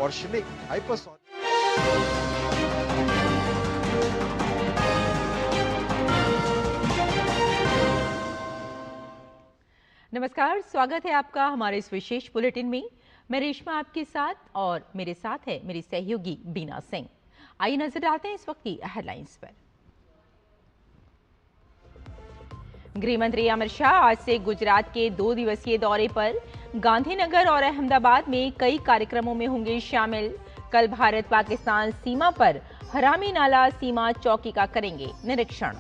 ऑर्शनिक hypersonic. नमस्कार, स्वागत है आपका हमारे इस विशेष बुलेटिन में। मैं रेशमा आपके साथ और मेरे साथ है मेरी सहयोगी बीना सिंह। आइए नजर डालते हैं इस वक्त की हेडलाइंस पर। गृह मंत्री अमित शाह आज से गुजरात के 2 दिवसीय दौरे पर। गांधीनगर और अहमदाबाद में कई कार्यक्रमों में होंगे शामिल। कल भारत पाकिस्तान सीमा पर हरामी नाला सीमा चौकी का करेंगे निरीक्षण।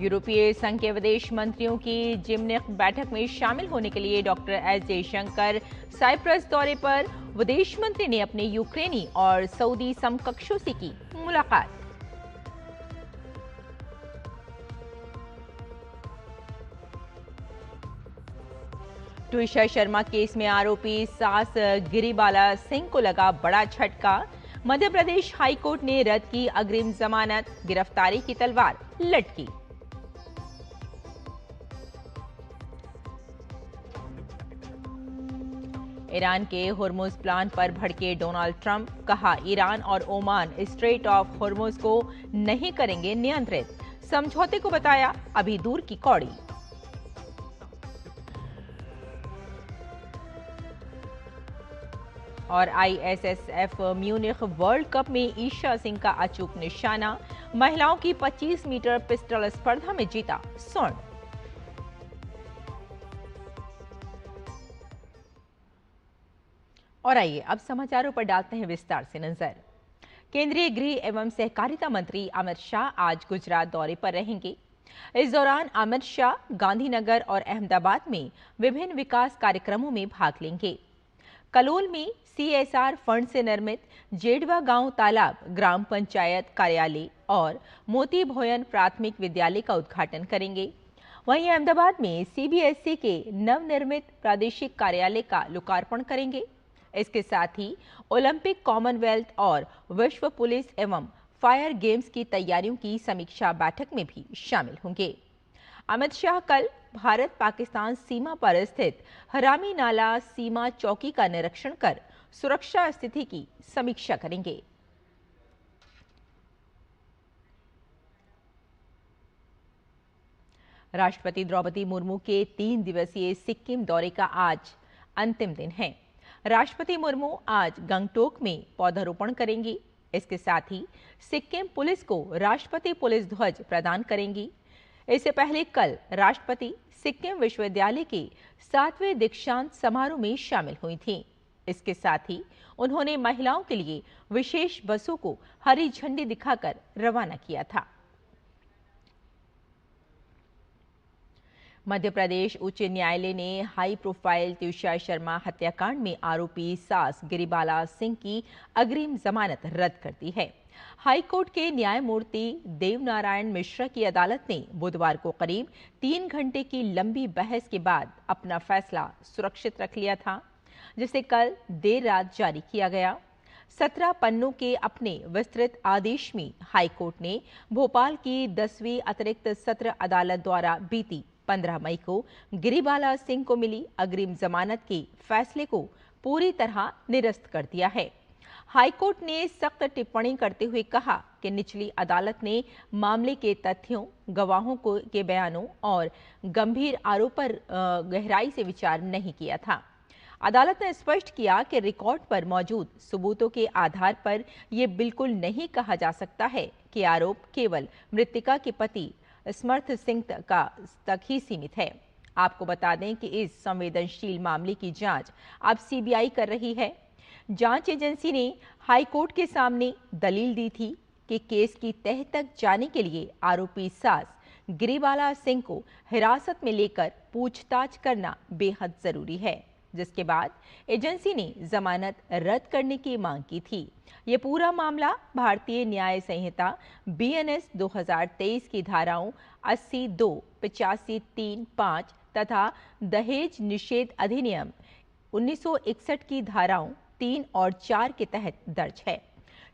यूरोपीय संघ के विदेश मंत्रियों की जिमनिक बैठक में शामिल होने के लिए डॉक्टर एस जयशंकर साइप्रस दौरे पर। विदेश मंत्री ने अपने यूक्रेनी और सऊदी समकक्षों से की मुलाकात। ट्विशा शर्मा केस में आरोपी सास गिरिबाला सिंह को लगा बड़ा झटका। मध्य प्रदेश हाईकोर्ट ने रद्द की अग्रिम जमानत। गिरफ्तारी की तलवार लटकी। ईरान के होर्मुज प्लान पर भड़के डोनाल्ड ट्रंप। कहा, ईरान और ओमान स्ट्रेट ऑफ होर्मुज को नहीं करेंगे नियंत्रित। समझौते को बताया अभी दूर की कौड़ी। और आईएसएसएफ म्यूनिख वर्ल्ड कप में ईशा सिंह का अचूक निशाना। महिलाओं की 25 मीटर पिस्टल स्पर्धा में जीता स्वर्ण। और आइए अब समाचारों पर डालते हैं विस्तार से नजर। केंद्रीय गृह एवं सहकारिता मंत्री अमित शाह आज गुजरात दौरे पर रहेंगे। इस दौरान अमित शाह गांधीनगर और अहमदाबाद में विभिन्न विकास कार्यक्रमों में भाग लेंगे। कलोल में सीएसआर फंड से निर्मित जेडवा गांव तालाब, ग्राम पंचायत कार्यालय और मोती भोयन प्राथमिक विद्यालय का उद्घाटन करेंगे। वहीं अहमदाबाद में सीबीएसई के नवनिर्मित प्रादेशिक कार्यालय का लोकार्पण करेंगे। इसके साथ ही ओलंपिक, कॉमनवेल्थ और विश्व पुलिस एवं फायर गेम्स की तैयारियों की समीक्षा बैठक में भी शामिल होंगे। अमित शाह कल भारत पाकिस्तान सीमा पर स्थित हरामी नाला सीमा चौकी का निरीक्षण कर सुरक्षा स्थिति की समीक्षा करेंगे। राष्ट्रपति द्रौपदी मुर्मू के 3 दिवसीय सिक्किम दौरे का आज अंतिम दिन है। राष्ट्रपति मुर्मू आज गंगटोक में पौधारोपण करेंगी। इसके साथ ही सिक्किम पुलिस को राष्ट्रपति पुलिस ध्वज प्रदान करेंगी। इससे पहले कल राष्ट्रपति सिक्किम विश्वविद्यालय के 7वें दीक्षांत समारोह में शामिल हुई थीं। इसके साथ ही उन्होंने महिलाओं के लिए विशेष बसों को हरी झंडी दिखाकर रवाना किया था। मध्य प्रदेश उच्च न्यायालय ने हाई प्रोफाइल ट्विशा शर्मा हत्याकांड में आरोपी सास गिरिबाला सिंह की अग्रिम जमानत रद्द कर दी है। हाई कोर्ट के न्यायमूर्ति देवनारायण मिश्रा की अदालत ने बुधवार को करीब 3 घंटे की लंबी बहस के बाद अपना फैसला सुरक्षित रख लिया था, जिसे कल देर रात जारी किया गया। 17 पन्नों के अपने विस्तृत आदेश में हाई कोर्ट ने भोपाल की 10वीं अतिरिक्त सत्र अदालत द्वारा बीती 15 मई को गिरिबाला सिंह को मिली अग्रिम जमानत के फैसले को पूरी तरह निरस्त कर दिया है। हाईकोर्ट ने सख्त टिप्पणी करते हुए कहा कि निचली अदालत ने मामले के तथ्यों, गवाहों के बयानों और गंभीर आरोप पर गहराई से विचार नहीं किया था। अदालत ने स्पष्ट किया कि रिकॉर्ड पर मौजूद सबूतों के आधार पर यह बिल्कुल नहीं कहा जा सकता है कि आरोप केवल मृतका के पति समर्थ सिंह तक ही सीमित है। आपको बता दें कि इस संवेदनशील मामले की जांच अब सीबीआई कर रही है। जांच एजेंसी ने हाई कोर्ट के सामने दलील दी थी कि केस की तह तक जाने के लिए आरोपी सास गिरिबाला सिंह को हिरासत में लेकर पूछताछ करना बेहद जरूरी है, जिसके बाद एजेंसी ने जमानत रद्द करने की मांग की थी। ये पूरा मामला भारतीय न्याय संहिता बीएनएस 2023 की धाराओं 80(2), 85(3)(5) तथा दहेज निषेध अधिनियम 1961 की धाराओं 3 और 4 के तहत दर्ज है।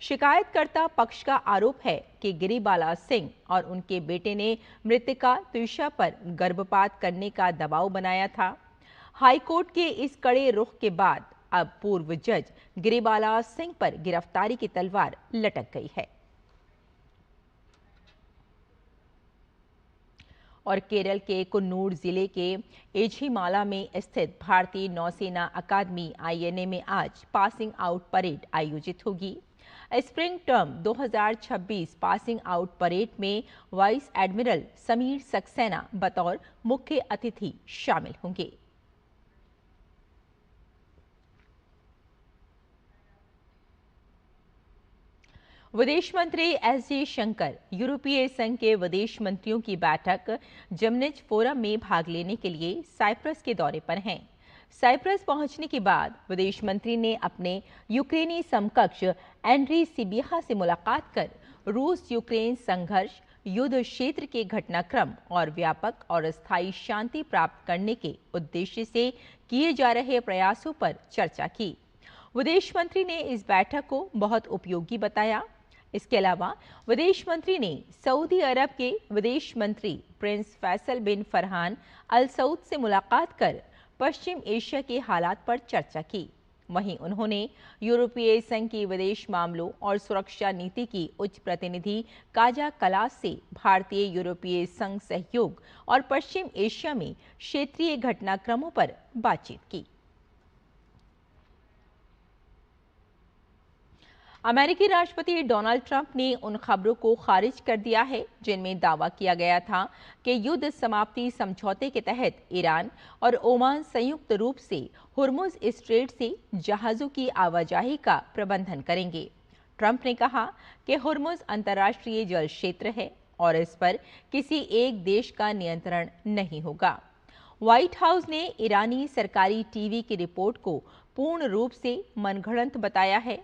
शिकायतकर्ता पक्ष का आरोप है कि गिरिबाला सिंह और उनके बेटे ने मृतका त्विषा पर गर्भपात करने का दबाव बनाया था। हाईकोर्ट के इस कड़े रुख के बाद अब पूर्व जज गिरिबाला सिंह पर गिरफ्तारी की तलवार लटक गई है। और केरल के कुन्नूर जिले के एझीमाला में स्थित भारतीय नौसेना अकादमी INA में आज पासिंग आउट परेड आयोजित होगी। Spring term 2026 passing out parade में वाइस एडमिरल समीर सक्सेना बतौर मुख्य अतिथि शामिल होंगे। विदेश मंत्री S जयशंकर यूरोपीय संघ के विदेश मंत्रियों की बैठक जिमनिच फोरम में भाग लेने के लिए साइप्रस के दौरे पर हैं। साइप्रस पहुंचने के बाद विदेश मंत्री ने अपने यूक्रेनी समकक्ष एंड्री सिबिहा से मुलाकात कर रूस यूक्रेन संघर्ष, युद्ध क्षेत्र के घटनाक्रम और व्यापक और स्थायी शांति प्राप्त करने के उद्देश्य से किए जा रहे प्रयासों पर चर्चा की। विदेश मंत्री ने इस बैठक को बहुत उपयोगी बताया। इसके अलावा विदेश मंत्री ने सऊदी अरब के विदेश मंत्री प्रिंस फैसल बिन फरहान अल सऊद से मुलाकात कर पश्चिम एशिया के हालात पर चर्चा की। वहीं उन्होंने यूरोपीय संघ की विदेश मामलों और सुरक्षा नीति की उच्च प्रतिनिधि काजा कलास से भारतीय यूरोपीय संघ सहयोग और पश्चिम एशिया में क्षेत्रीय घटनाक्रमों पर बातचीत की। अमेरिकी राष्ट्रपति डोनाल्ड ट्रंप ने उन खबरों को खारिज कर दिया है जिनमें दावा किया गया था कि युद्ध समाप्ति समझौते के तहत ईरान और ओमान संयुक्त रूप से हुर्मुज स्ट्रेट से जहाजों की आवाजाही का प्रबंधन करेंगे। ट्रंप ने कहा कि हुर्मुज अंतर्राष्ट्रीय जल क्षेत्र है और इस पर किसी एक देश का नियंत्रण नहीं होगा। व्हाइट हाउस ने ईरानी सरकारी टीवी की रिपोर्ट को पूर्ण रूप से मनगढ़ंत बताया है।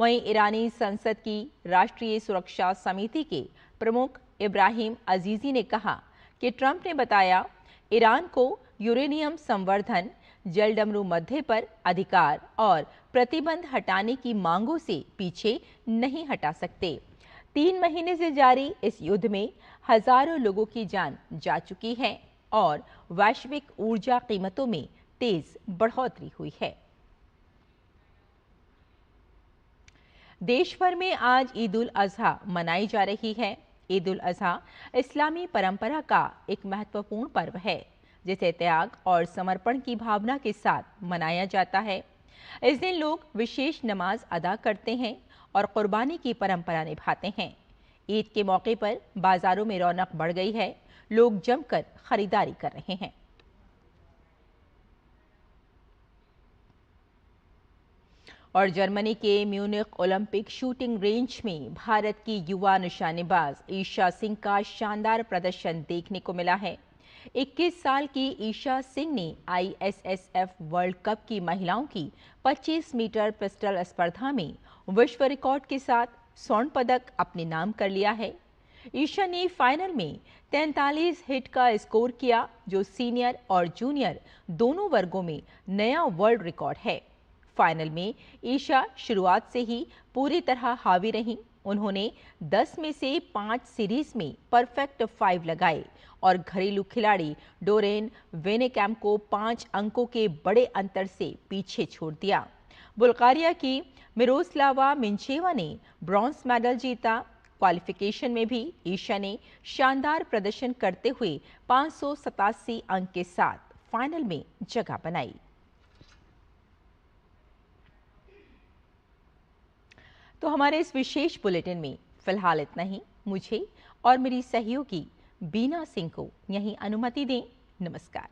वहीं ईरानी संसद की राष्ट्रीय सुरक्षा समिति के प्रमुख इब्राहिम अजीजी ने कहा कि ट्रंप ने बताया ईरान को यूरेनियम संवर्धन, जलडमरू मध्य पर अधिकार और प्रतिबंध हटाने की मांगों से पीछे नहीं हटा सकते। 3 महीने से जारी इस युद्ध में हजारों लोगों की जान जा चुकी है और वैश्विक ऊर्जा कीमतों में तेज बढ़ोतरी हुई है। देश भर में आज ईद उल अजहा मनाई जा रही है। ईद उल अजहा इस्लामी परंपरा का एक महत्वपूर्ण पर्व है जिसे त्याग और समर्पण की भावना के साथ मनाया जाता है। इस दिन लोग विशेष नमाज अदा करते हैं और कुर्बानी की परंपरा निभाते हैं। ईद के मौके पर बाजारों में रौनक बढ़ गई है, लोग जमकर खरीदारी कर रहे हैं। और जर्मनी के म्यूनिख ओलंपिक शूटिंग रेंज में भारत की युवा निशानेबाज ईशा सिंह का शानदार प्रदर्शन देखने को मिला है। 21 साल की ईशा सिंह ने ISSF वर्ल्ड कप की महिलाओं की 25 मीटर पिस्टल स्पर्धा में विश्व रिकॉर्ड के साथ स्वर्ण पदक अपने नाम कर लिया है। ईशा ने फाइनल में 43 हिट का स्कोर किया, जो सीनियर और जूनियर दोनों वर्गों में नया वर्ल्ड रिकॉर्ड है। फाइनल में ईशा शुरुआत से ही पूरी तरह हावी रहीं। उन्होंने 10 में से 5 सीरीज में परफेक्ट 5 लगाए और घरेलू खिलाड़ी डोरेन वेनेकैम्प को 5 अंकों के बड़े अंतर से पीछे छोड़ दिया। बुल्गारिया की मिरोस्लावा मिंचेवा ने ब्रॉन्ज मेडल जीता। क्वालिफिकेशन में भी ईशा ने शानदार प्रदर्शन करते हुए 587 अंक के साथ फाइनल में जगह बनाई। तो हमारे इस विशेष बुलेटिन में फिलहाल इतना ही। मुझे और मेरी सहयोगी बीना सिंह को यहीं अनुमति दें। नमस्कार।